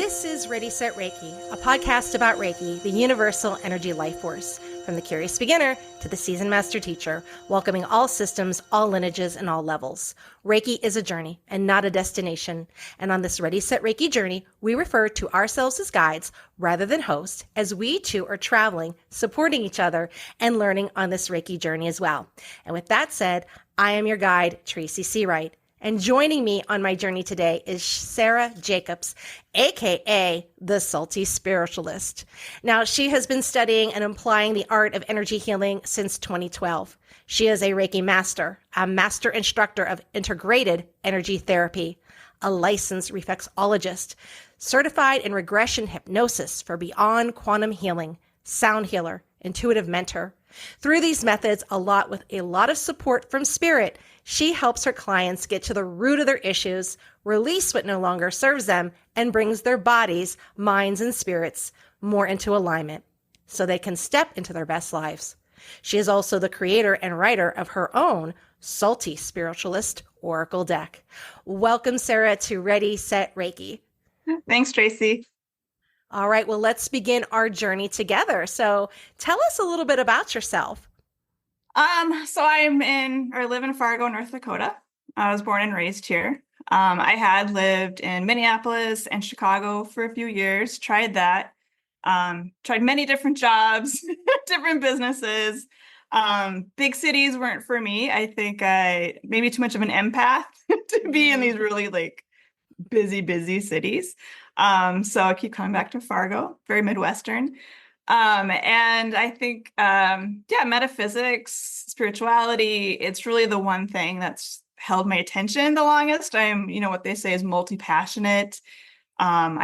This is Ready, Set, Reiki, a podcast about Reiki, the universal energy life force, from the curious beginner to the seasoned master teacher, welcoming all systems, all lineages, and all levels. Reiki is a journey and not a destination. And on this Ready, Set, Reiki journey, we refer to ourselves as guides rather than hosts, as we too are traveling, supporting each other, and learning on this Reiki journey as well. And with that said, I am your guide, Tracy Seawright. And joining me on my journey today is Sarah Jacobs, aka the Salty Spiritualist. Now, she has been studying and applying the art of energy healing since 2012. She is a Reiki master, a master instructor of integrated energy therapy, a licensed reflexologist, certified in regression hypnosis for beyond quantum healing, sound healer, intuitive mentor. Through these methods, with a lot of support from spirit, she helps her clients get to the root of their issues, release what no longer serves them, and brings their bodies, minds, and spirits more into alignment so they can step into their best lives. She is also the creator and writer of her own Salty Spiritualist Oracle deck. Welcome, Sarah, to Ready, Set, Reiki. Thanks, Tracy. All right, well, let's begin our journey together. So tell us a little bit about yourself. So I live in Fargo, North Dakota. I was born and raised here. I had lived in Minneapolis and Chicago for a few years, tried that, tried many different jobs, different businesses. Big cities weren't for me. I think I maybe too much of an empath to be in these really busy cities. So I keep coming back to Fargo, very Midwestern. And I think, metaphysics, spirituality, it's really the one thing that's held my attention the longest. I'm, what they say is multi-passionate. I'm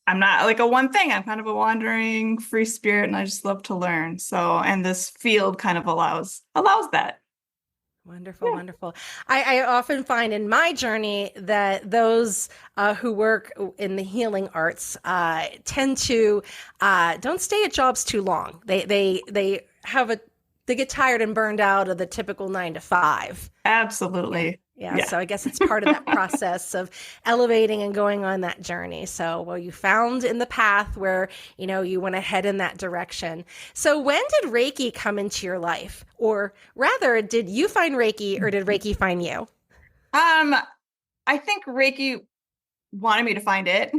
not like a one thing. I'm kind of a wandering free spirit, and I just love to learn. So, and this field kind of allows that. Wonderful, wonderful. I often find in my journey that those who work in the healing arts tend to don't stay at jobs too long. They get tired and burned out of the typical 9 to 5. Absolutely. Yeah. So I guess it's part of that process of elevating and going on that journey. So, well, you found in the path where, you went ahead in that direction. So when did Reiki come into your life? Or rather, did you find Reiki or did Reiki find you? I think Reiki wanted me to find it.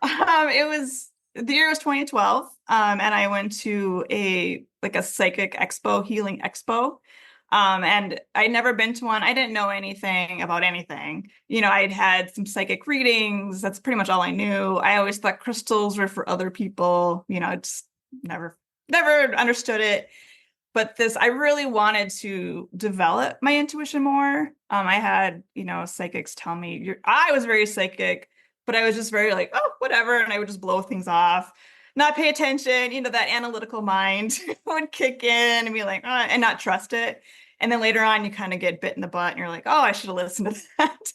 The year was 2012. And I went to a psychic expo, healing expo. And I'd never been to one. I didn't know anything about anything. I'd had some psychic readings. That's pretty much all I knew. I always thought crystals were for other people. Just never understood it. But I really wanted to develop my intuition more. I had, psychics tell me, I was very psychic, but I was just very oh, whatever. And I would just blow things off, not pay attention. That analytical mind would kick in and be and not trust it. And then later on, you kind of get bit in the butt and you're like, oh, I should have listened to that.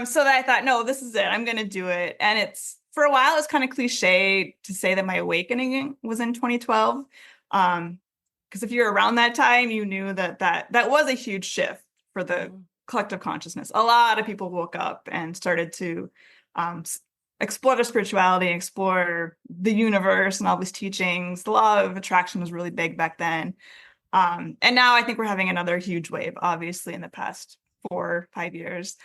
So that I thought, no, this is it. I'm going to do it. And for a while, it's kind of cliche to say that my awakening was in 2012. Because if you're around that time, you knew that was a huge shift for the collective consciousness. A lot of people woke up and started to explore their spirituality, explore the universe and all these teachings. The law of attraction was really big back then. And now I think we're having another huge wave, obviously, in the past 4 or 5 years.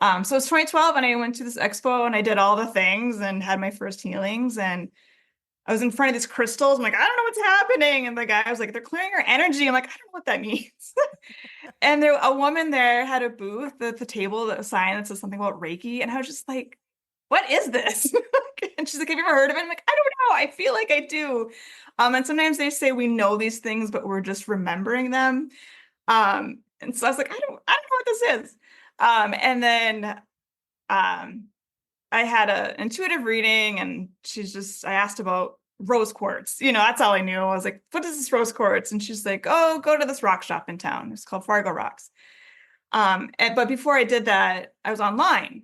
So it's 2012 and I went to this expo and I did all the things and had my first healings. And I was in front of these crystals. I'm like, I don't know what's happening. And the guy was like, they're clearing your energy. I'm like, I don't know what that means. And a woman there had a booth at the table, a sign that says something about Reiki. And I was just like, what is this? And she's like, have you ever heard of it? I'm like, I don't know. I feel like I do. And sometimes they say we know these things, but we're just remembering them. And so I was like, I don't know what this is. And then I had an intuitive reading and I asked about rose quartz. That's all I knew. I was like, what is this rose quartz? And she's like, oh, go to this rock shop in town. It's called Fargo Rocks. But before I did that, I was online.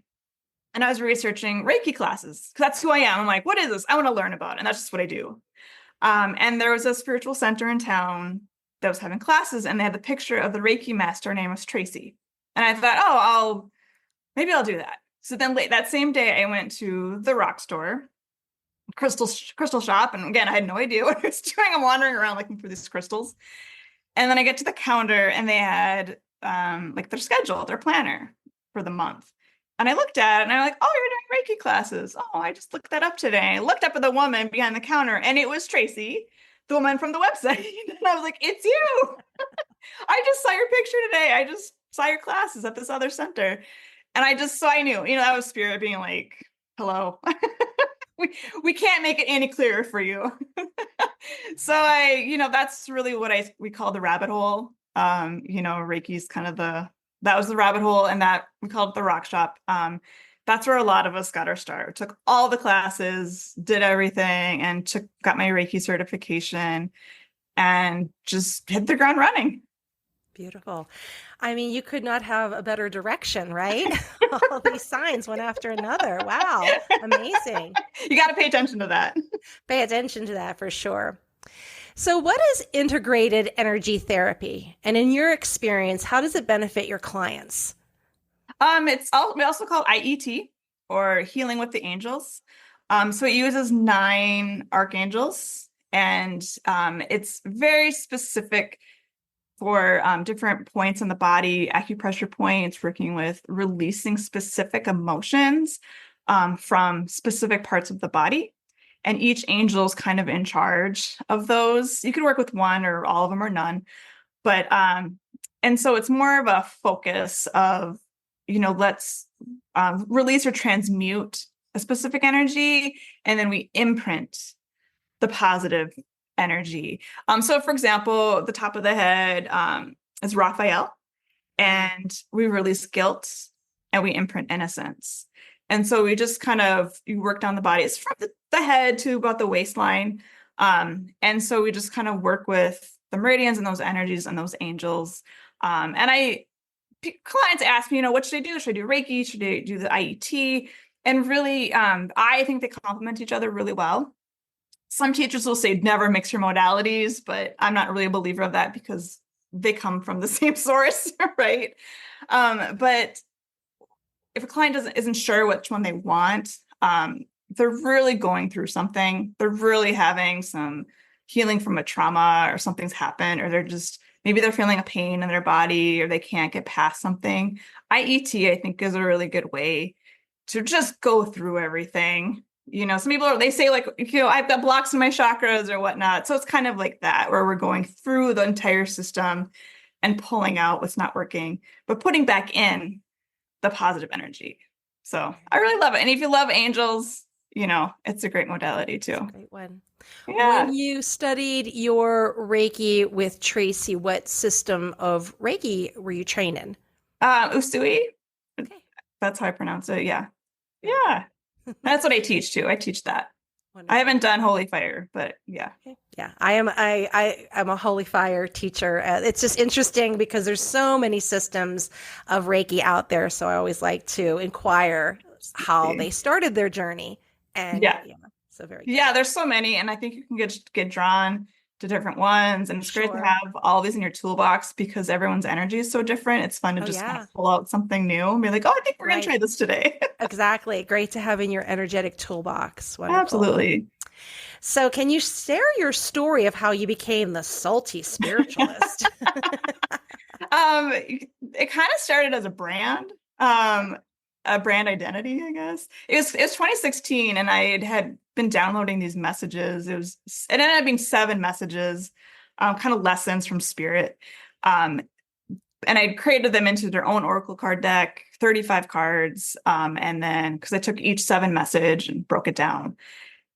And I was researching Reiki classes because that's who I am. I'm like, what is this? I want to learn about it. And that's just what I do. And there was a spiritual center in town that was having classes, and they had the picture of the Reiki master. Her name was Tracy. And I thought, maybe I'll do that. So then late that same day, I went to the rock store, crystal shop. And again, I had no idea what I was doing. I'm wandering around looking for these crystals. And then I get to the counter and they had like their schedule, their planner for the month. And I looked at it and I'm like, oh, you're doing Reiki classes. Oh, I just looked that up today. I looked up at the woman behind the counter and it was Tracy, the woman from the website. And I was like, it's you. I just saw your picture today. I just saw your classes at this other center. And so I knew, that was spirit being like, hello. we can't make it any clearer for you. So that's really what we call the rabbit hole. Reiki's kind of that was the rabbit hole, and that we called it the rock shop. That's where a lot of us got our start. Took all the classes, did everything, and got my Reiki certification and just hit the ground running. Beautiful. I mean, you could not have a better direction, right? All these signs one after another. Wow. Amazing. You got to pay attention to that. Pay attention to that for sure. So what is integrated energy therapy? And in your experience, how does it benefit your clients? We also call it IET, or healing with the angels. So it uses 9 archangels, and it's very specific for different points in the body, acupressure points, working with releasing specific emotions from specific parts of the body. And each angel is kind of in charge of those. You could work with one or all of them or none. But, and so it's more of a focus of, let's release or transmute a specific energy, and then we imprint the positive energy. So for example, the top of the head is Raphael, and we release guilt and we imprint innocence. And so we just you work down the body. It's from the head to about the waistline. And so we just kind of work with the meridians and those energies and those angels. And clients ask me, what should I do? Should I do Reiki? Should I do the IET? And really, I think they complement each other really well. Some teachers will say never mix your modalities, but I'm not really a believer of that because they come from the same source, right? But if a client isn't sure which one they want, they're really going through something. They're really having some healing from a trauma, or something's happened, or maybe they're feeling a pain in their body, or they can't get past something. IET, I think, is a really good way to just go through everything. Some people they say like, I've got blocks in my chakras or whatnot. So it's kind of like that, where we're going through the entire system and pulling out what's not working, but putting back in the positive energy. So I really love it. And if you love angels, it's a great modality too. That's a great one. Yeah. When you studied your Reiki with Tracy, what system of Reiki were you trained in? Usui. Okay. That's how I pronounce it. Yeah. Yeah. That's what I teach too. I teach that. Wonderful. I haven't done Holy Fire, but yeah. Okay. Yeah, I am a Holy Fire teacher. It's just interesting because there's so many systems of Reiki out there. So I always like to inquire how they started their journey. And so very good. Yeah, there's so many, and I think you can get drawn to different ones, and it's great to have all these in your toolbox because everyone's energy is so different. It's fun to kind of pull out something new and be like, oh, I think we're going to try this today. Exactly. Great to have in your energetic toolbox. Wonderful. Absolutely. So can you share your story of how you became the Salty Spiritualist? It kind of started as a brand identity, I guess. It was 2016, and I had been downloading these messages. It ended up being 7 messages, kind of lessons from spirit. And I created them into their own Oracle card deck, 35 cards. And then, because I took each 7 message and broke it down.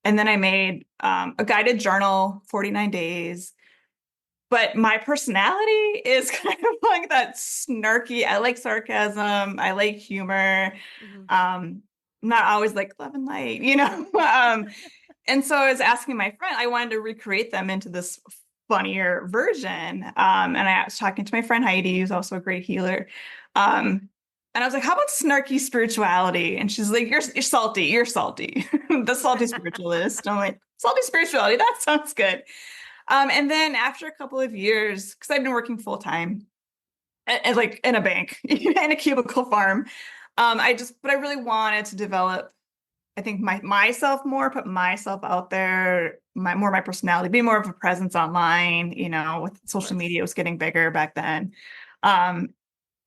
And then I made a guided journal, 49 days. But my personality is kind of like that snarky. I like sarcasm. I like humor. Mm-hmm. Not always like love and light, And so I was asking my friend, I wanted to recreate them into this funnier version. And I was talking to my friend Heidi, who's also a great healer. And I was like, how about snarky spirituality? And she's like, you're salty. You're salty. The Salty Spiritualist. I'm like, salty spirituality. That sounds good. And then after a couple of years, because I've been working full time, like in a bank, in a cubicle farm, But I really wanted to develop, I think myself more, put myself out there, my personality, be more of a presence online, with Of social course. media was getting bigger back then. Um,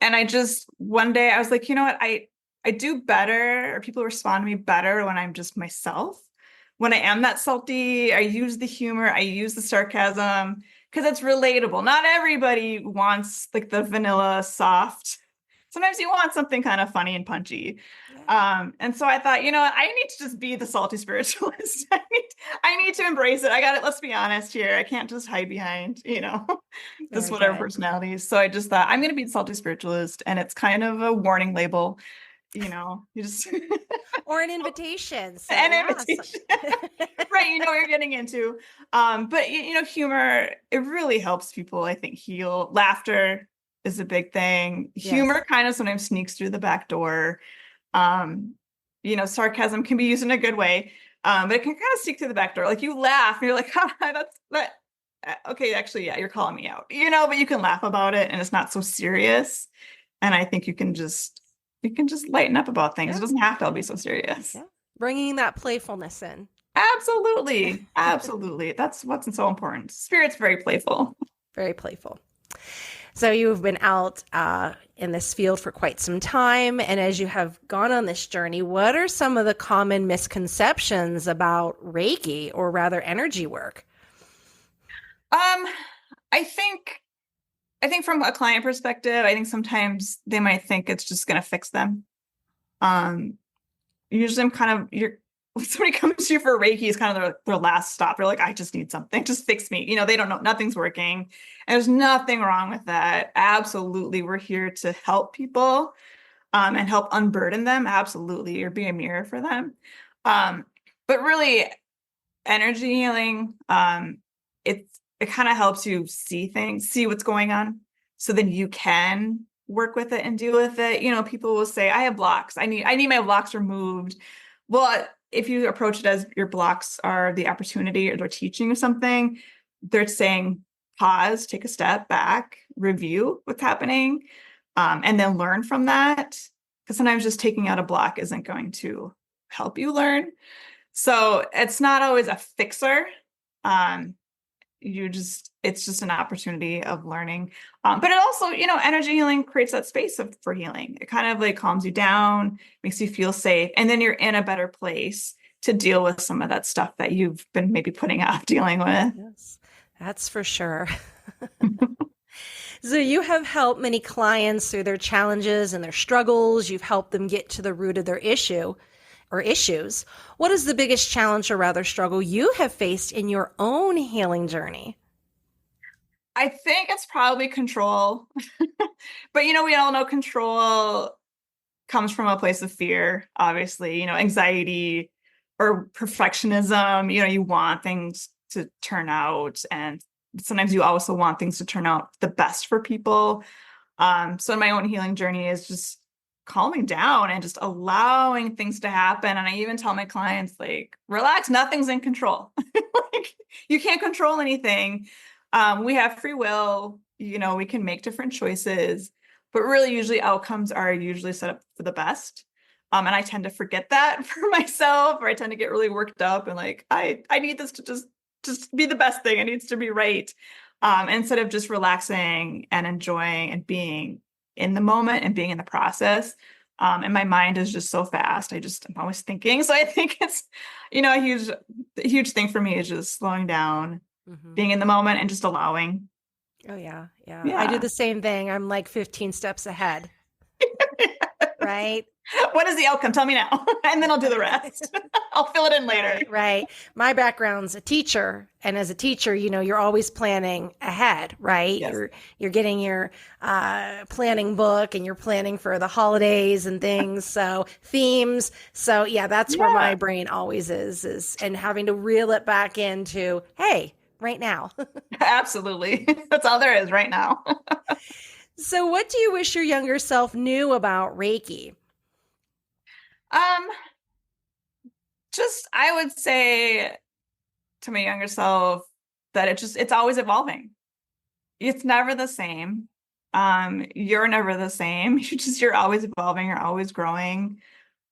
and one day I was like, you know what, I do better, or people respond to me better when I'm just myself. When I am that salty, I use the humor, I use the sarcasm because it's relatable. Not everybody wants like the vanilla soft. Sometimes you want something kind of funny and punchy. Yeah. And so I thought, you know what, I need to just be the salty spiritualist. I need to embrace it. I got it. Let's be honest here. I can't just hide behind, this Very whatever good. personality. So I just thought I'm going to be the salty spiritualist, and it's kind of a warning label. You just Or an invitation. So an yeah. invitation, right? You know what you're getting into. But humor, it really helps people, I think, heal. Laughter is a big thing. Yes. Humor kind of sometimes sneaks through the back door. Um, sarcasm can be used in a good way, but it can kind of sneak through the back door. Like you laugh, and you're like, that's that. Okay, actually, yeah, you're calling me out, but you can laugh about it, and it's not so serious. And I think you can just lighten up about things. It Yeah. doesn't have to all be Yeah. so serious. Yeah. Bringing that playfulness in. Absolutely. Absolutely. That's what's so important. Spirit's very playful. Very playful. So you've been out in this field for quite some time. And as you have gone on this journey, what are some of the common misconceptions about Reiki, or rather energy work? Um, I think I think from a client perspective, I think sometimes they might think it's just going to fix them. Um, Usually I'm kind of you're when somebody comes to you for Reiki is kind of their last stop. They're like, I just need something, just fix me. They don't know, nothing's working. And there's nothing wrong with that. Absolutely. We're here to help people, and help unburden them. Absolutely. Or be a mirror for them. Um, but really energy healing, it kind of helps you see things, see what's going on. So then you can work with it and deal with it. People will say, I have blocks. I need my blocks removed. Well, if you approach it as your blocks are the opportunity, or they're teaching you something, they're saying, pause, take a step back, review what's happening, and then learn from that. Because sometimes just taking out a block isn't going to help you learn. So it's not always a fixer. Um, it's just an opportunity of learning. But it also, energy healing creates that space for healing. It kind of like calms you down, makes you feel safe, and then you're in a better place to deal with some of that stuff that you've been maybe putting off dealing with. Yes, that's for sure. So you have helped many clients through their challenges and their struggles. You've helped them get to the root of their issue or issues. What is the biggest challenge, or rather struggle, you have faced in your own healing journey? I think it's probably control. But we all know control comes from a place of fear, obviously, anxiety or perfectionism. You want things to turn out, and sometimes you also want things to turn out the best for people. So in my own healing journey is just calming down and just allowing things to happen. And I even tell my clients, like, relax, nothing's in control. Like, you can't control anything. We have free will, we can make different choices, but really usually outcomes are usually set up for the best. And I tend to forget that for myself, or I tend to get really worked up and like, I need this to just be the best thing. It needs to be right. Instead of just relaxing and enjoying and being in the moment and being in the process. And my mind is just so fast. I'm always thinking. So I think it's, a huge thing for me is just slowing down, Mm-hmm. being in the moment, and just allowing. Oh, yeah. Yeah. I do Yeah. the same thing. I'm like 15 steps ahead, right? What is the outcome? Tell me now. And then I'll do the rest. I'll fill it in later. Right, right. My background's a teacher, and as a teacher, you're always planning ahead, right? Yes. You're getting your planning book, and you're planning for the holidays and things, so themes. So yeah, that's where my Yeah. brain always is, and having to reel it back into, hey, right now. Absolutely. That's all there is right now. So what do you wish your younger self knew about Reiki? Um, just I would say to my younger self that it's always evolving. It's never the same. You're never the same. You're always evolving, you're always growing.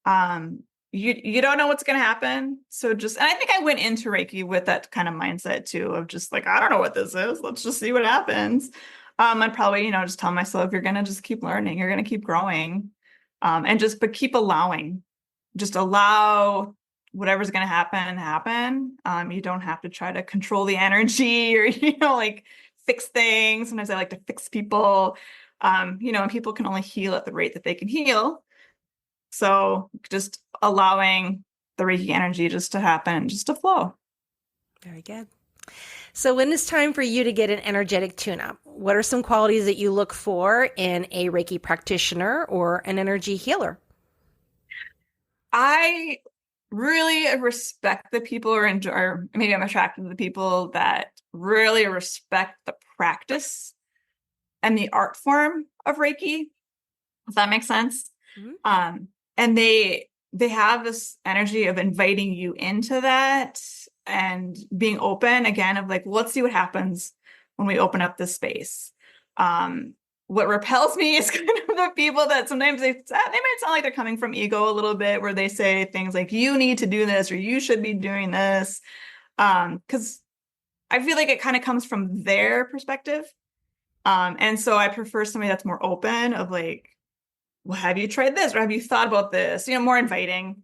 Um, you don't know what's going to happen. So and I think I went into Reiki with that kind of mindset too, of just like, I don't know what this is. Let's just see what happens. I'd probably, just tell myself, you're going to just keep learning, you're going to keep growing. But keep allowing, just allow whatever's going to happen. You don't have to try to control the energy or, like fix things. Sometimes I like to fix people, and people can only heal at the rate that they can heal. So just allowing the Reiki energy just to happen, just to flow. Very good. So when it's time for you to get an energetic tune-up, what are some qualities that you look for in a Reiki practitioner or an energy healer? I really respect the people or maybe I'm attracted to the people that really respect the practice and the art form of Reiki, if that makes sense. Mm-hmm. And they have this energy of inviting you into that and being open again of like, well, let's see what happens when we open up this space. What repels me is kind of the people that sometimes they might sound like they're coming from ego a little bit, where they say things like, you need to do this or you should be doing this. Because I feel like it kind of comes from their perspective. And so I prefer somebody that's more open of like, well, have you tried this or have you thought about this? More inviting,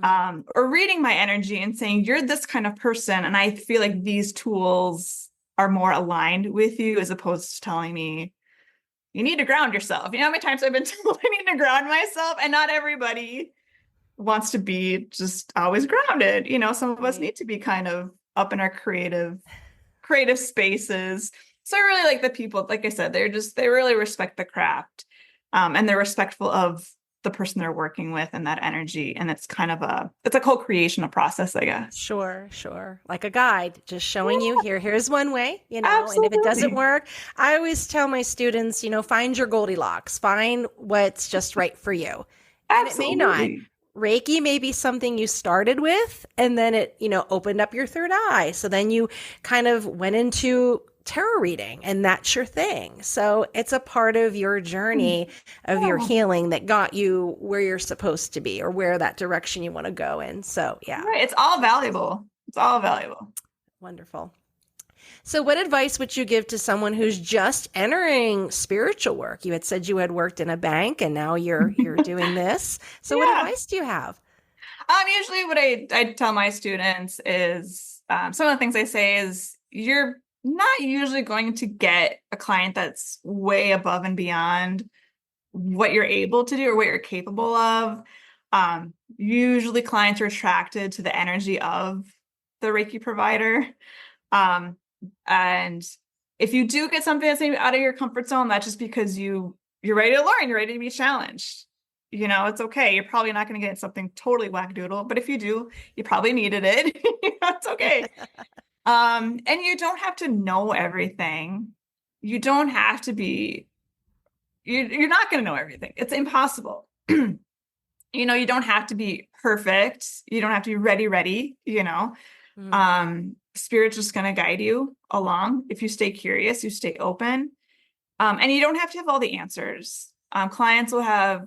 or reading my energy and saying, you're this kind of person. And I feel like these tools are more aligned with you, as opposed to telling me you need to ground yourself. You know how many times I've been told I need to ground myself, and not everybody wants to be just always grounded. Some of us need to be kind of up in our creative spaces. So I really like the people, like I said, they really respect the craft. And they're respectful of the person they're working with and that energy. And it's kind of it's a co-creation, a process, I guess. Sure. Like a guide, just showing you here's one way, and if it doesn't Absolutely. work, I always tell my students, find your Goldilocks, find what's just right for you. And it may not. Absolutely. Reiki may be something you started with, and then it, opened up your third eye. So then you kind of went into tarot reading, and that's your thing. So it's a part of your journey of your Yeah. healing that got you where you're supposed to be, or where that direction you want to go in. So yeah. Right. It's all valuable. It's all valuable. Wonderful. So what advice would you give to someone who's just entering spiritual work? You had said you had worked in a bank and now you're doing this. So what Yeah. advice do you have? Usually what I tell my students is, some of the things I say is, you're not usually going to get a client that's way above and beyond what you're able to do or what you're capable of. Usually clients are attracted to the energy of the Reiki provider. And if you do get something that's maybe out of your comfort zone, that's just because you're ready to learn, you're ready to be challenged. It's okay. You're probably not going to get something totally wackadoodle, but if you do, you probably needed it. It's okay. And you don't have to know everything. You don't have to be, you're not going to know everything. It's impossible. You don't have to be perfect. You don't have to be ready. Spirit's just going to guide you along. If you stay curious, you stay open. And you don't have to have all the answers. Clients will have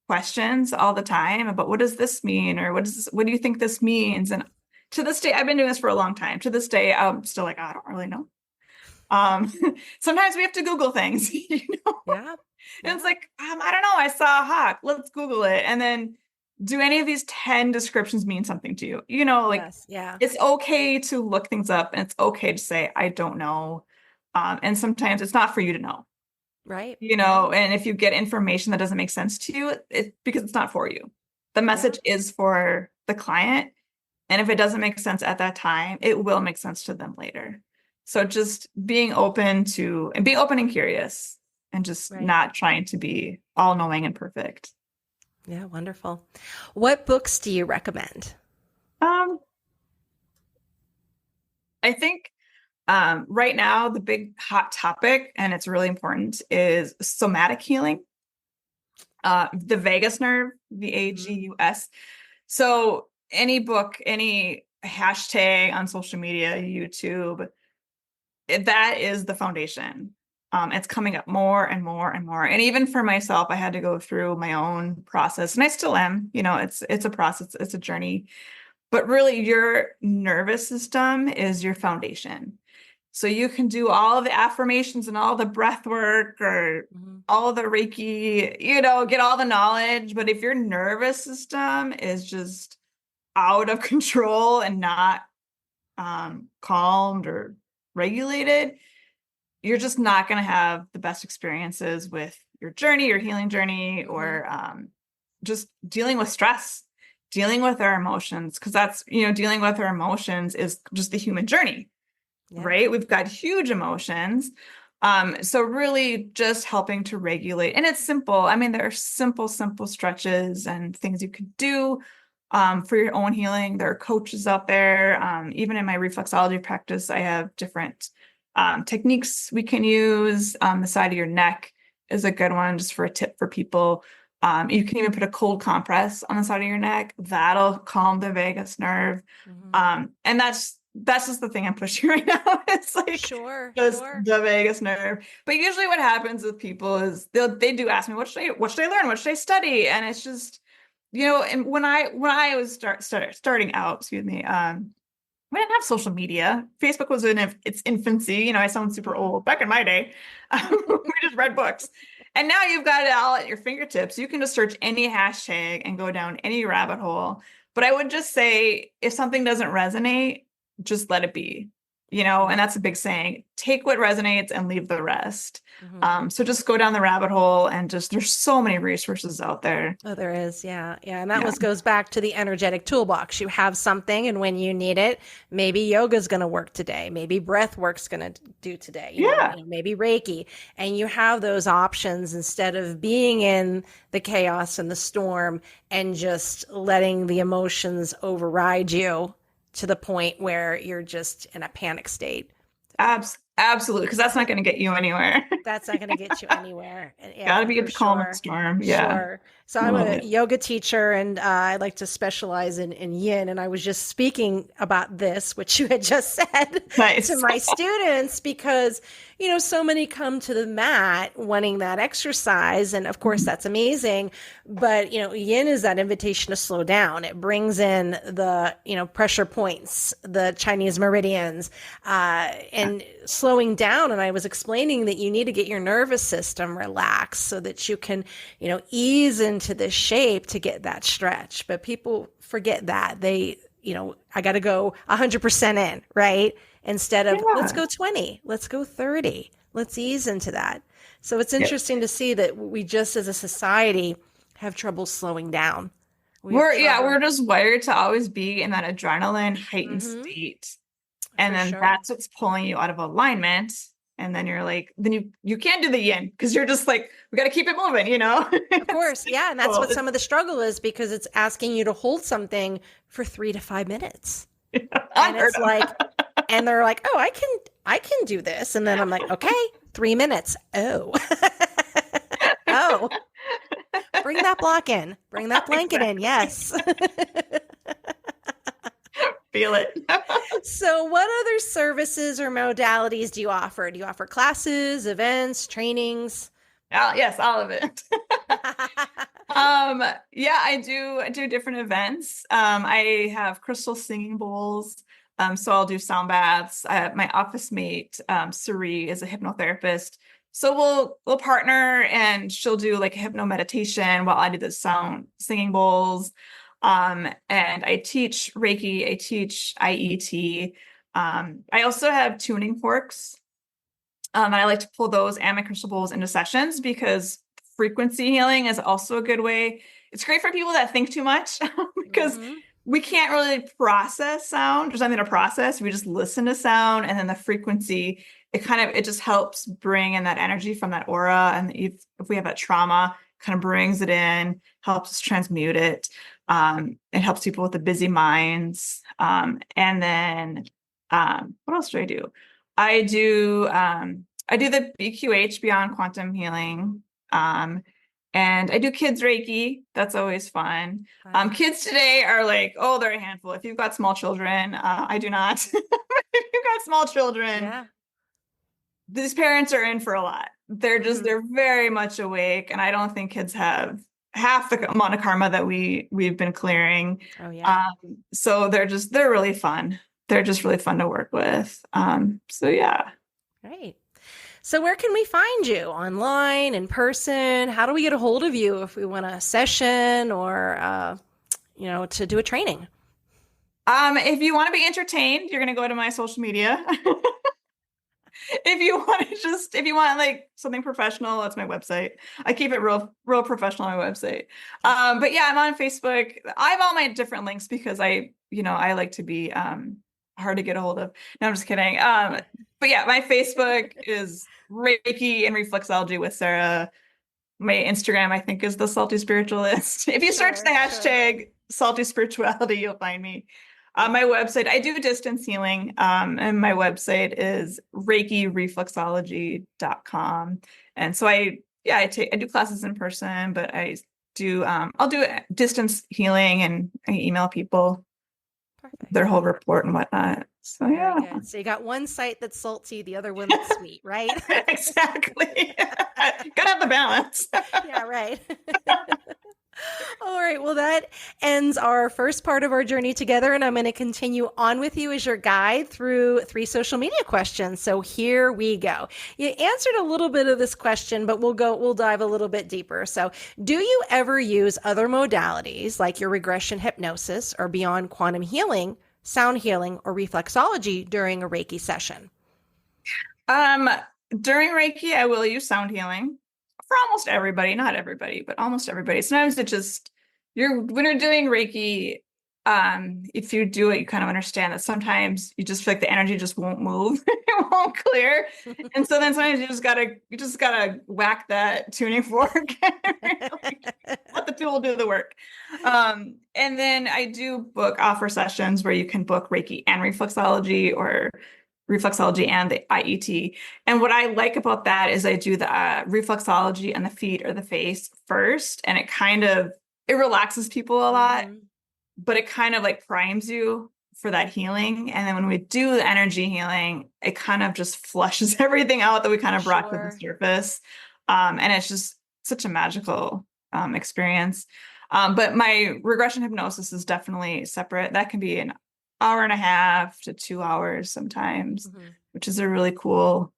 questions all the time about, what does this mean? Or what do you think this means? And to this day, I've been doing this for a long time. To this day, I'm still like, I don't really know. Sometimes we have to Google things, Yeah. And it's like, I don't know. I saw a hawk. Let's Google it. And then, do any of these 10 descriptions mean something to you? Yes. Yeah. It's okay to look things up, and it's okay to say, I don't know. And sometimes it's not for you to know, Right. and if you get information that doesn't make sense to you, it's because it's not for you. The message is for the client. And if it doesn't make sense at that time, it will make sense to them later. So just being open and curious, and just Right. not trying to be all knowing and perfect. Yeah. Wonderful. What books do you recommend? Um, I think right now the big hot topic, and it's really important, is somatic healing. The vagus nerve, VAGUS. So any book, any hashtag on social media, YouTube, that is the foundation. It's coming up more and more and more. And even for myself, I had to go through my own process, and I still am. It's a process, it's a journey. But really, your nervous system is your foundation. So you can do all of the affirmations and all the breath work or all the Reiki, get all the knowledge. But if your nervous system is just out of control and not calmed or regulated, you're just not going to have the best experiences with your journey, your healing journey, or just dealing with stress, dealing with our emotions. Because that's, dealing with our emotions is just the human journey, right? We've got huge emotions. So really just helping to regulate. And it's simple. I mean, there are simple stretches and things you can do for your own healing. There are coaches out there. Even in my reflexology practice, I have different techniques we can use. The side of your neck is a good one, just for a tip for people. You can even put a cold compress on the side of your neck. That'll calm the vagus nerve. And that's just the thing I'm pushing right now. It's like sure. The vagus nerve. But usually what happens with people is they do ask me, what should I learn? What should I study? And it's just, and when I was starting out, excuse me, we didn't have social media. Facebook was in its infancy. I sound super old. Back in my day, we just read books. And now you've got it all at your fingertips. You can just search any hashtag and go down any rabbit hole. But I would just say, if something doesn't resonate, just let it be, and that's a big saying. Take what resonates and leave the rest. So just go down the rabbit hole, and there's so many resources out there. Oh, there is. Yeah. And that goes back to the energetic toolbox. You have something, and when you need it, maybe yoga's going to work today. Maybe breath work's going to do today. Maybe Reiki. And you have those options instead of being in the chaos and the storm and just letting the emotions override you to the point where you're just in a panic state. Absolutely, because that's not going to get you anywhere. That's not going to get you anywhere. Got to be the calm and storm. Yeah. Sure. So I'm a yoga teacher, and I like to specialize in yin. And I was just speaking about this, which you had just said to my students, because, so many come to the mat wanting that exercise. And of course, that's amazing. But, yin is that invitation to slow down. It brings in the, pressure points, the Chinese meridians, and slowing down. And I was explaining that you need to get your nervous system relaxed so that you can, ease into this shape to get that stretch. But people forget that. They, I got to go 100% in, right? Instead of let's go 20, let's go 30, let's ease into that. So it's interesting to see that we just as a society have trouble slowing down. We're just wired to always be in that adrenaline heightened state. And then that's what's pulling you out of alignment. And then you're like, then you can't do the yin, because you're just like, we got to keep it moving, Of course. Yeah. And that's what some of the struggle is, because it's asking you to hold something for 3 to 5 minutes. And it's like, and they're like, oh, I can do this. And then I'm like, okay, 3 minutes. Oh, bring that block in, bring that blanket in. Yes. Feel it. So what other services or modalities do you offer? Do you offer classes, events, trainings? Yes, all of it. I do different events. I have crystal singing bowls. So I'll do sound baths. My office mate, Suri, is a hypnotherapist. So we'll partner, and she'll do like a hypno meditation while I do the sound singing bowls. And I teach Reiki, I teach IET. I also have tuning forks. And I like to pull those and my crystal bowls into sessions, because frequency healing is also a good way. It's great for people that think too much, because we can't really process sound. There's nothing to process. We just listen to sound, and then the frequency, it just helps bring in that energy from that aura. And if we have that trauma, kind of brings it in, helps us transmute it. It helps people with the busy minds. And then, what else do I do? I do the BQH, Beyond Quantum Healing. And I do kids Reiki. That's always fun. Kids today are like, oh, they're a handful. If you've got small children, I do not. If you've got small children, these parents are in for a lot. They're very much awake, and I don't think kids have half the amount of karma that we've been clearing. Oh, yeah. So they're really fun. They're just really fun to work with. So yeah. Great. So where can we find you? Online, in person? How do we get a hold of you if we want a session or, to do a training? If you want to be entertained, you're going to go to my social media. If you want like something professional, that's my website. I keep it real professional on my website. But yeah, I'm on Facebook. I have all my different links because I like to be hard to get a hold of. No, I'm just kidding. But yeah, my Facebook is Reiki and Reflexology with Sarah. My Instagram, I think, is the Salty Spiritualist. If you search the hashtag Salty Spirituality, you'll find me. My website, I do distance healing, and my website is ReikiReflexology.com. And so I do classes in person, but I'll do distance healing, and I email people their whole report and whatnot. So yeah. Very good. So you got one site that's salty, the other one that's sweet, right? Exactly. Gotta have the balance. Yeah, right. All right. Well, that ends our first part of our journey together, and I'm going to continue on with you as your guide through 3 social media questions. So here we go. You answered a little bit of this question, but we'll dive a little bit deeper. So do you ever use other modalities like your regression hypnosis or beyond quantum healing, sound healing, or reflexology during a Reiki session? During Reiki, I will use sound healing. For almost everybody, not everybody, but almost everybody. Sometimes when you're doing Reiki, if you do it, you kind of understand that sometimes you just feel like the energy just won't move, it won't clear. And so then sometimes you just gotta whack that tuning fork and let the tool do the work. And then I do offer sessions where you can book Reiki and reflexology, or reflexology and the IET. And what I like about that is I do the reflexology and the feet or the face first, and it relaxes people a lot, but it kind of like primes you for that healing. And then when we do the energy healing, it kind of just flushes everything out that we kind of brought to the surface. And it's just such a magical experience. But my regression hypnosis is definitely separate. That can be an hour and a half to 2 hours sometimes, which is a really cool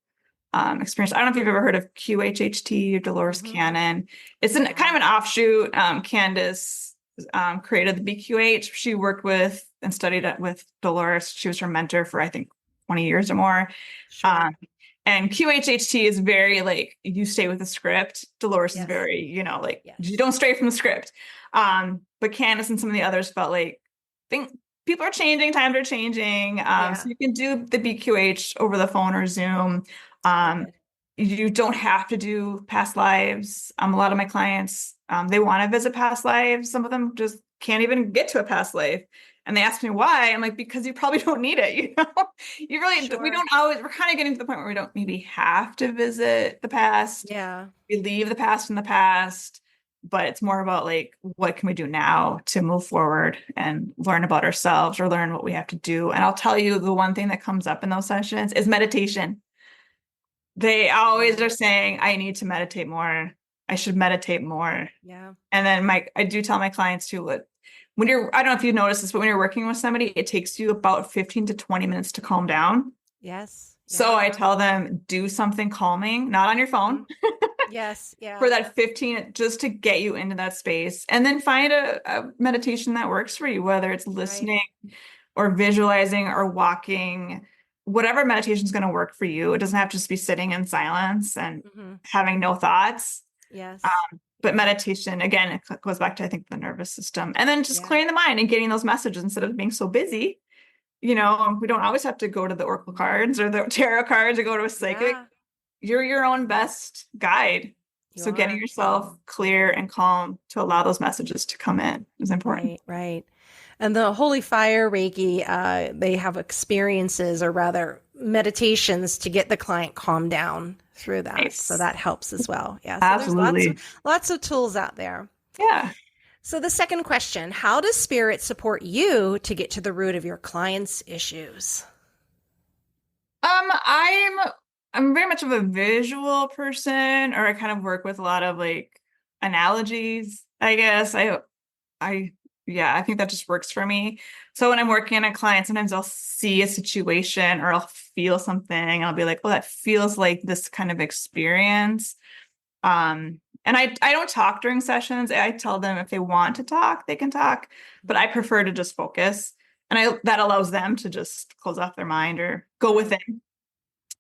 experience. I don't know if you've ever heard of QHHT or Dolores Cannon. It's kind of an offshoot. Candace created the BQH. She worked with and studied with Dolores. She was her mentor for, I think, 20 years or more. Sure. And QHHT is very like, you stay with the script. Dolores is very, you don't stray from the script. But Candace and some of the others felt like, people are changing, times are changing. So you can do the BQH over the phone or Zoom. You don't have to do past lives. A lot of my clients, they want to visit past lives. Some of them just can't even get to a past life. And they ask me why. I'm like, because you probably don't need it. You really, we're kind of getting to the point where we don't maybe have to visit the past. Yeah. We leave the past in the past. But it's more about like, what can we do now to move forward and learn about ourselves or learn what we have to do? And I'll tell you, the one thing that comes up in those sessions is meditation. They always are saying, I need to meditate more. I should meditate more. Yeah. And then I do tell my clients too, I don't know if you notice this, but when you're working with somebody, it takes you about 15 to 20 minutes to calm down. Yes. So I tell them, do something calming, not on your phone. Yes. Yeah. For that 15, just to get you into that space, and then find a meditation that works for you, whether it's listening or visualizing or walking, whatever meditation is going to work for you. It doesn't have to just be sitting in silence and having no thoughts. Yes. But meditation, again, it goes back to, I think, the nervous system, and then just clearing the mind and getting those messages instead of being so busy. We don't always have to go to the oracle cards or the tarot cards or go to a psychic. Yeah. You're your own best guide. So getting yourself clear and calm to allow those messages to come in is important. Right. And the Holy Fire Reiki, they have experiences, or rather meditations, to get the client calmed down through that. Nice. So that helps as well. Yeah. So absolutely. There's lots of tools out there. Yeah. So the second question, how does Spirit support you to get to the root of your client's issues? I'm very much of a visual person, or I kind of work with a lot of like analogies, I guess. I, yeah, I think that just works for me. So when I'm working on a client, sometimes I'll see a situation or I'll feel something. And I'll be like, oh, that feels like this kind of experience. And I don't talk during sessions. I tell them if they want to talk, they can talk, but I prefer to just focus. And that allows them to just close off their mind or go within.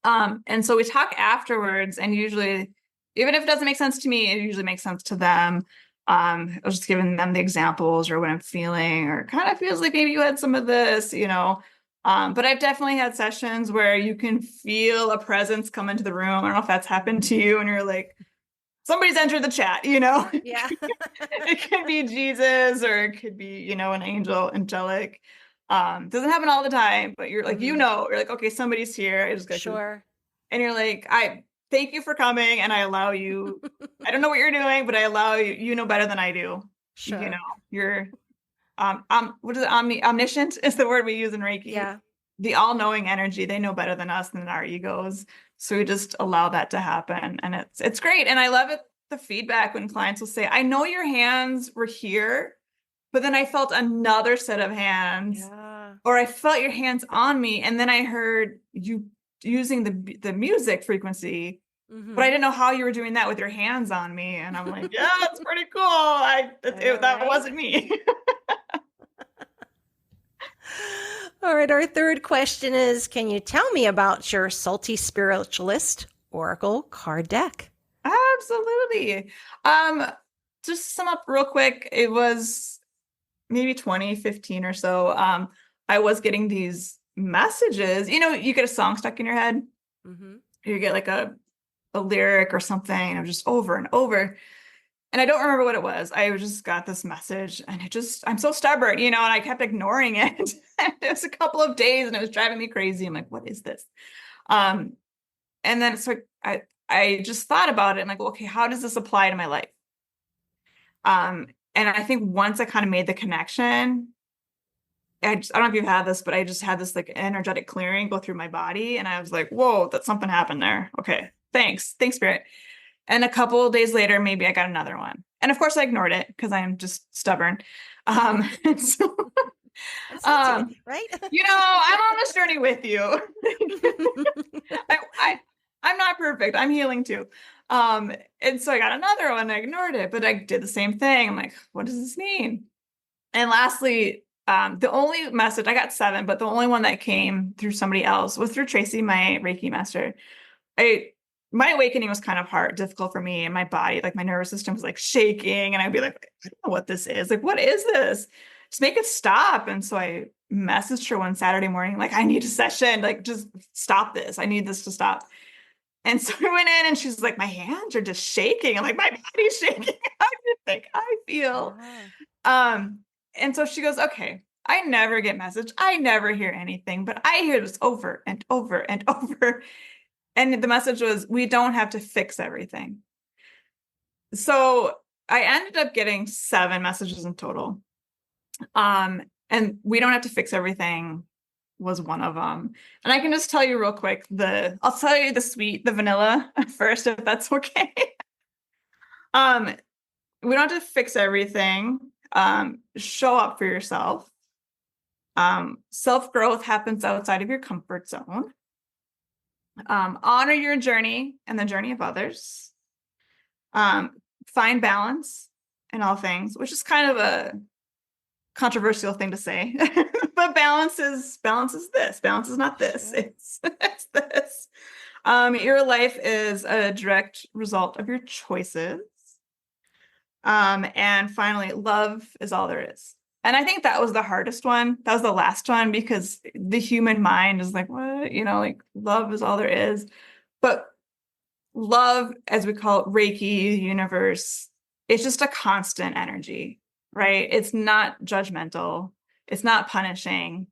And so we talk afterwards, and usually, even if it doesn't make sense to me, it usually makes sense to them. I was just giving them the examples or what I'm feeling, or kind of feels like maybe you had some of this, you know. But I've definitely had sessions where you can feel a presence come into the room. I don't know if that's happened to you, and you're like, somebody's entered the chat, you know. Yeah. It could be Jesus, or it could be, you know, an angel, angelic. Doesn't happen all the time, but you're like, you know, you're like, okay, somebody's here. I just got to, Sure. and you're like, I thank you for coming, and I allow you. I don't know what you're doing, but I allow you. You know better than I do. You Sure. know, you're what is it? Omniscient is the word we use in Reiki. Yeah. The all-knowing energy. They know better than us, than our egos. So we just allow that to happen, and it's great. And I love it. The feedback when clients will say, "I know your hands were here, but then I felt another set of hands." Yeah. Or I felt your hands on me, and then I heard you using the music frequency, but I didn't know how you were doing that with your hands on me. And I'm like, yeah, that's pretty cool. That Right? wasn't me. All right. Our third question is, can you tell me about your Salty Spiritualist Oracle card deck? Absolutely. Um, just to sum up real quick, it was maybe 2015 or so. I was getting these messages. You know, you get a song stuck in your head. Mm-hmm. You get like a lyric or something, and it was just over and over. And I don't remember what it was. I just got this message, and I'm so stubborn, you know, and I kept ignoring it. It was a couple of days, and it was driving me crazy. I'm like, what is this? Um, and then so I just thought about it. I'm like, well, okay, how does this apply to my life? And I think once I kind of made the connection, I don't know if you've had this, but I just had this like energetic clearing go through my body. And I was like, whoa, that something happened there. Okay. Thanks, Spirit. And a couple of days later, maybe I got another one. And of course I ignored it because I am just stubborn. And so, Right? you know, I'm on this journey with you. I'm not perfect. I'm healing too. And so I got another one. I ignored it, but I did the same thing. I'm like, what does this mean? And lastly, the only message, I got 7, but the only one that came through somebody else was through Tracy, my Reiki master. My awakening was kind of difficult for me, and my body, like my nervous system was like shaking, and I'd be like, I don't know what this is. Like, what is this? Just make it stop. And so I messaged her one Saturday morning, like, I need a session, like, just stop this. I need this to stop. And so I went in, and she's like, my hands are just shaking. I'm like, my body's shaking. How do you think I feel? And so she goes, okay, I never get message. I never hear anything, but I hear this over and over and over. And the message was, we don't have to fix everything. So I ended up getting 7 messages in total. And we don't have to fix everything was one of them. And I can just tell you real quick, I'll tell you the vanilla first, if that's okay. We don't have to fix everything. Show up for yourself. Self-growth happens outside of your comfort zone. Honor your journey and the journey of others. Find balance in all things, which is kind of a controversial thing to say, but balance is this. Balance is not this. It's this. Your life is a direct result of your choices. And finally, love is all there is. And I think that was the hardest one. That was the last one, because the human mind is like, what? You know, like, love is all there is. But love, as we call it, Reiki, universe, it's just a constant energy, right? It's not judgmental. It's not punishing.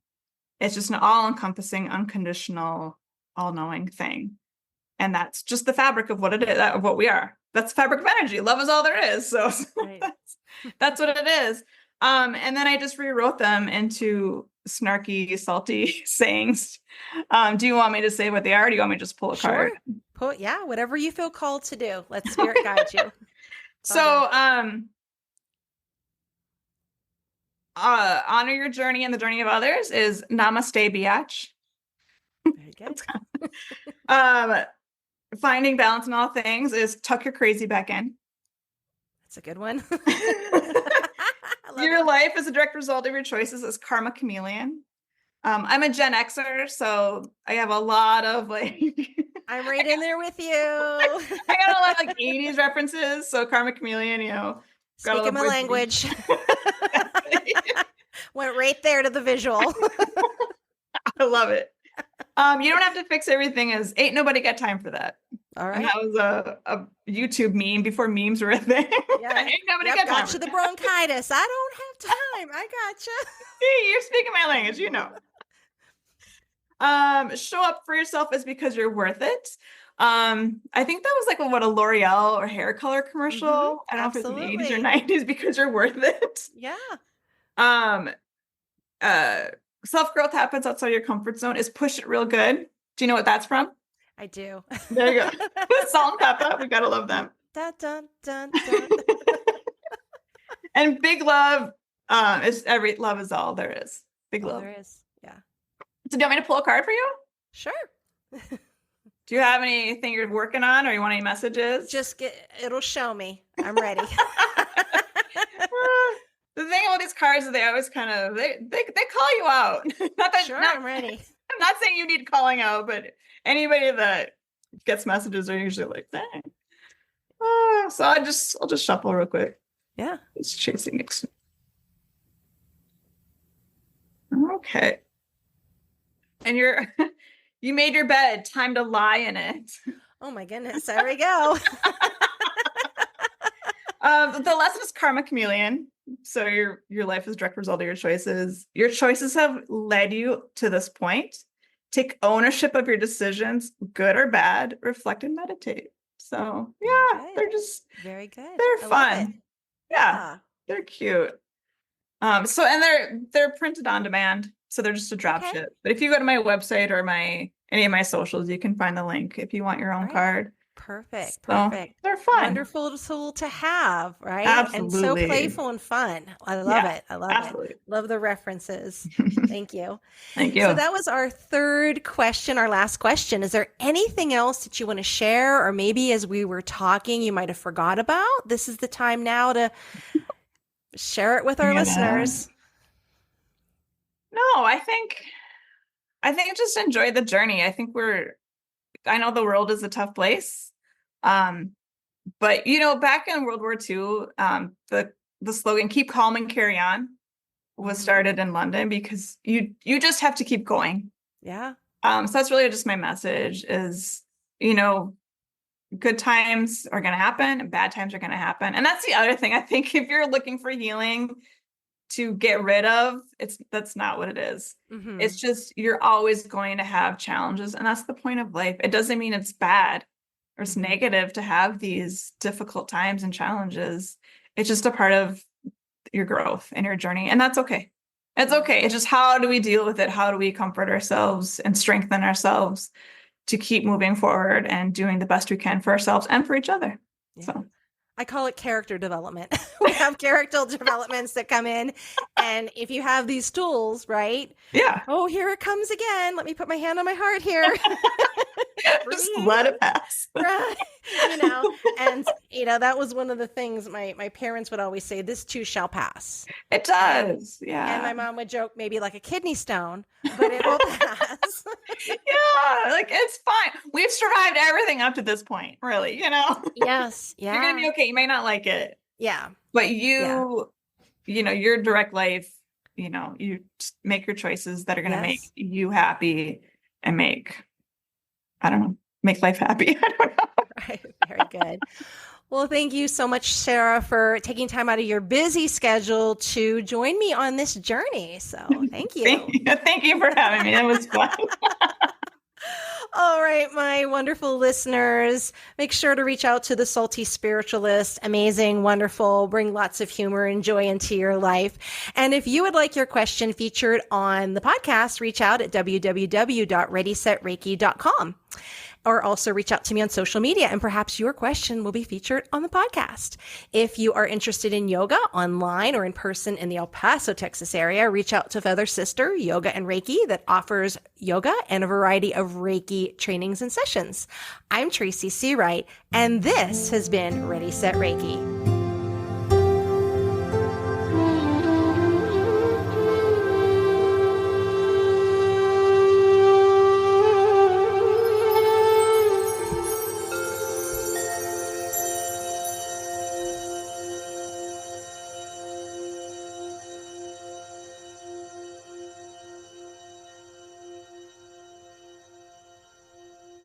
It's just an all-encompassing, unconditional, all-knowing thing. And that's just the fabric of what it is, of what we are. That's the fabric of energy. Love is all there is. So Right. that's what it is. And then I just rewrote them into snarky, salty sayings. Do you want me to say what they are? Or do you want me to just pull a card? Sure. Yeah, whatever you feel called to do. Let spirit guide you. So, honor your journey and the journey of others is namaste, biatch. Very good. Finding balance in all things is tuck your crazy back in. That's a good one. Your life is a direct result of your choices is karma chameleon. I'm a Gen Xer, so I have a lot of like I'm right in there with you. I got a lot of like 80s references. So karma chameleon, you know. Speaking my language. Went right there to the visual. I love it. You don't have to fix everything as ain't nobody got time for that. All right. And that was a YouTube meme before memes were a thing. Yeah. Ain't nobody got time. Got you the bronchitis. I don't have time. I gotcha. See, you're speaking my language, you know. Show up for yourself is because you're worth it. I think that was like what a L'Oreal or hair color commercial. Mm-hmm. I don't know if it's in the 80s or 90s because you're worth it. Yeah. Self-growth happens outside your comfort zone is push it real good. Do you know what that's from? I do. There you go. Salt and pepper. We gotta love them. Dun, dun, dun, dun. And big love is love is all there is. Big love. There is. Yeah. So do you want me to pull a card for you? Sure. Do you have anything you're working on or you want any messages? It'll show me. I'm ready. The thing about these cards is they always kind of they call you out. I'm ready. I'm not saying you need calling out, but anybody that gets messages are usually like, dang. So I'll just shuffle real quick. Yeah. It's chasing Nixon. Okay. And you made your bed. Time to lie in it. Oh my goodness. There we go. The lesson is karma chameleon. So your life is a direct result of your choices. Your choices have led you to this point. Take ownership of your decisions, good or bad. Reflect and meditate. So yeah, they're just very good. They're fun. Yeah, they're cute. So and they're printed on demand. So they're just a drop ship. But if you go to my website or any of my socials, you can find the link if you want your own card. Perfect. So they're fun. Wonderful tool to have, right? Absolutely. And so playful and fun. I love it. I love it. Love the references. Thank you. Thank you. So that was our third question, our last question. Is there anything else that you want to share? Or maybe as we were talking, you might have forgot about? This is the time now to share it with our listeners. No, I think just enjoy the journey. I know the world is a tough place. But back in World War II, the slogan "Keep calm and carry on" was started in London because you just have to keep going. Yeah. So that's really just my message is, good times are going to happen and bad times are going to happen. And that's the other thing. I think if you're looking for healing to get rid of, that's not what it is. Mm-hmm. It's just, you're always going to have challenges. And that's the point of life. It doesn't mean it's bad or it's negative to have these difficult times and challenges. It's just a part of your growth and your journey. And that's okay. It's okay. It's just, how do we deal with it? How do we comfort ourselves and strengthen ourselves to keep moving forward and doing the best we can for ourselves and for each other? Yeah. So I call it character development. We have character developments that come in. And if you have these tools, right? Yeah. Oh, here it comes again. Let me put my hand on my heart here. Just let it pass. Right. And that was one of the things my parents would always say, this too shall pass. It does. Yeah. And my mom would joke, maybe like a kidney stone, but it will pass. Yeah. Like, it's fine. We've survived everything up to this point, really, Yes. Yeah. You're going to be okay. You may not like it. Yeah. But your direct life, you just make your choices that are going to make you happy and make life happy. I don't know. Right. Very good. Well, thank you so much, Sarah, for taking time out of your busy schedule to join me on this journey. So thank you. Thank you for having me. It was fun. All right, my wonderful listeners, make sure to reach out to the Salty Spiritualist. Amazing, wonderful, bring lots of humor and joy into your life. And if you would like your question featured on the podcast, reach out at www.readysetreiki.com. Or also reach out to me on social media, and perhaps your question will be featured on the podcast. If you are interested in yoga online or in person in the El Paso, Texas area, reach out to Feather Sister Yoga and Reiki that offers yoga and a variety of Reiki trainings and sessions. I'm Tracy C. Wright, and this has been Ready, Set, Reiki.